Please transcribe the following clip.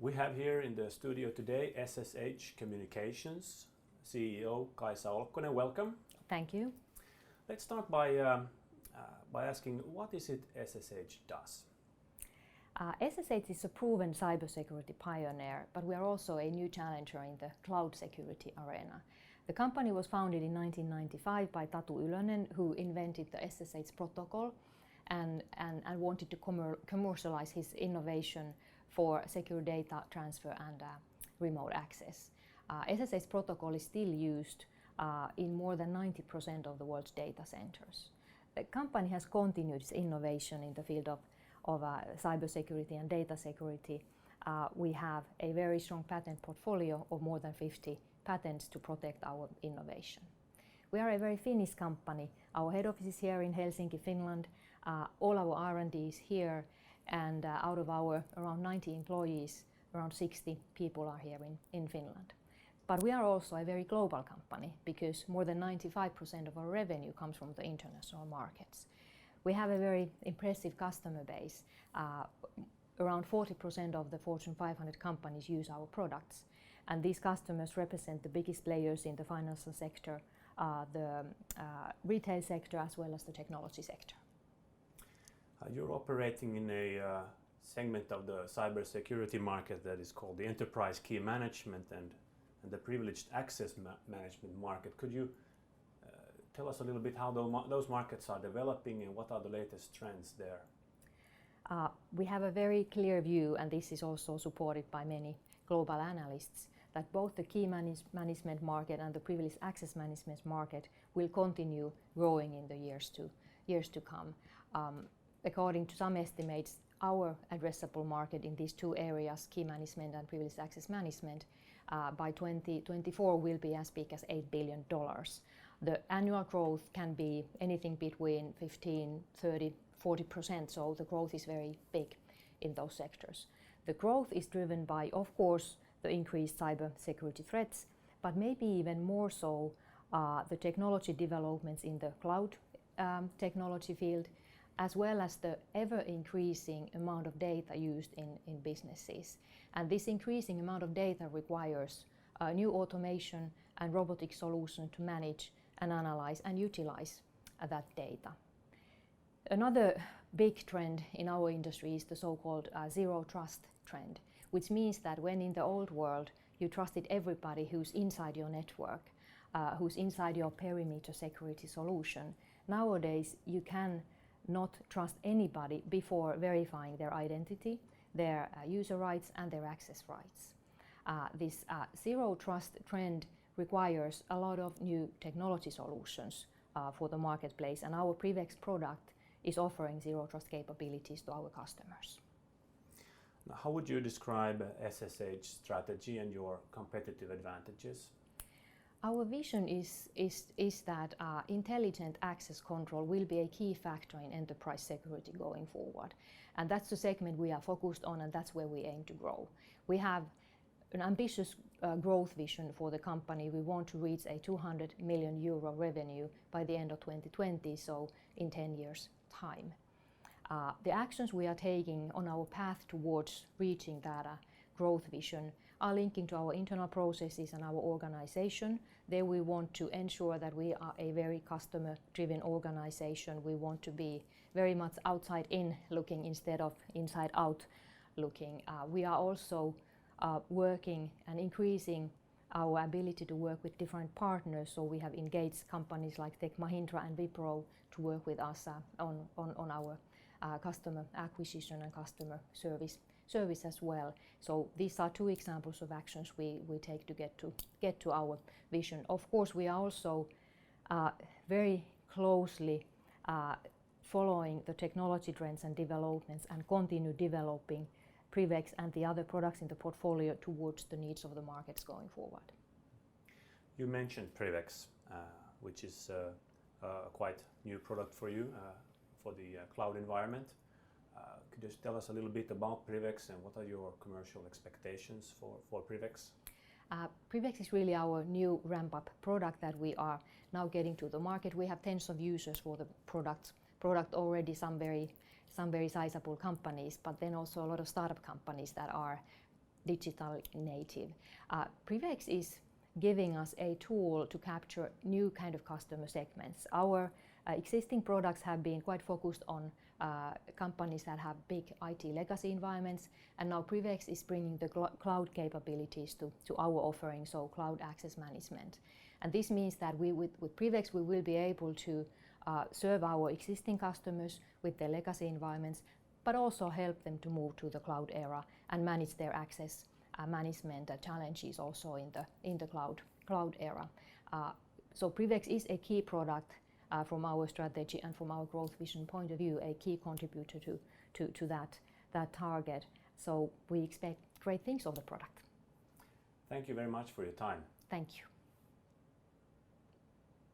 We have here in the studio today SSH Communications CEO Kaisa Olkkonen. Welcome. Thank you. Let's start by asking, what is it SSH does? SSH is a proven cybersecurity pioneer, but we are also a new challenger in the cloud security arena. The company was founded in 1995 by Tatu Ylönen, who invented the SSH protocol and wanted to commercialize his innovation for secure data transfer and remote access. SSH protocol is still used in more than 90% of the world's data centers. The company has continued its innovation in the field of cybersecurity and data security. We have a very strong patent portfolio of more than 50 patents to protect our innovation. We are a very Finnish company. Our head office is here in Helsinki, Finland. All our R&D is here, and out of our around 90 employees, around 60 people are here in Finland. But we are also a very global company because more than 95% of our revenue comes from the international markets. We have a very impressive customer base. Around 40% of the Fortune 500 companies use our products, and these customers represent the biggest players in the financial sector, the retail sector, as well as the technology sector. You're operating in a segment of the cybersecurity market that is called the enterprise key management and the privileged access management market. Could you tell us a little bit how those markets are developing and what are the latest trends there? We have a very clear view, and this is also supported by many global analysts, that both the key management market and the privileged access management market will continue growing in the years to come. According to some estimates, our addressable market in these two areas, key management and privileged access management, by 2024 will be as big as $8 billion. The annual growth can be anything between 15, 30, 40%, so the growth is very big in those sectors. The growth is driven by, of course, the increased cybersecurity threats, but maybe even more so the technology developments in the cloud technology field, as well as the ever-increasing amount of data used in businesses. And this increasing amount of data requires new automation and robotic solutions to manage and analyze and utilize that data. Another big trend in our industry is the so-called zero trust trend, which means that when in the old world you trusted everybody who's inside your network, who's inside your perimeter security solution, nowadays you can not trust anybody before verifying their identity, their user rights and their access rights. This zero trust trend requires a lot of new technology solutions for the marketplace, and our Vivix product is offering zero trust capabilities to our customers. Now, how would you describe SSH strategy and your competitive advantages? Our vision is that intelligent access control will be a key factor in enterprise security going forward. And that's the segment we are focused on, and that's where we aim to grow. We have an ambitious growth vision for the company. We want to reach a 200 million euro revenue by the end of 2020, so in 10 years' time. The actions we are taking on our path towards reaching that growth vision are linking to our internal processes and our organization. There we want to ensure that we are a very customer-driven organization. We want to be very much outside-in looking instead of inside-out looking. We are also working and increasing our ability to work with different partners, so we have engaged companies like Tech Mahindra and Wipro to work with us on our customer acquisition and customer service as well. So these are two examples of actions we take to get to our vision. Of course, we are also very closely following the technology trends and developments and continue developing Vivix and the other products in the portfolio towards the needs of the markets going forward. You mentioned Vivix, which is a quite new product for you for the cloud environment. Could you tell us a little bit about Vivix and what are your commercial expectations for Vivix? Vivix is really our new ramp-up product that we are now getting to the market. We have tens of users for the product already, some very sizable companies, but then also a lot of startup companies that are digital native. Vivix is giving us a tool to capture new kind of customer segments. Our existing products have been quite focused on companies that have big IT legacy environments, and now Vivix is bringing the cloud capabilities to our offering, so cloud access management. And this means that with Vivix we will be able to serve our existing customers with their legacy environments, but also help them to move to the cloud era and manage their access management challenges also in the cloud era. So Vivix is a key product from our strategy and from our growth vision point of view, a key contributor to that target. So we expect great things of the product. Thank you very much for your time. Thank you.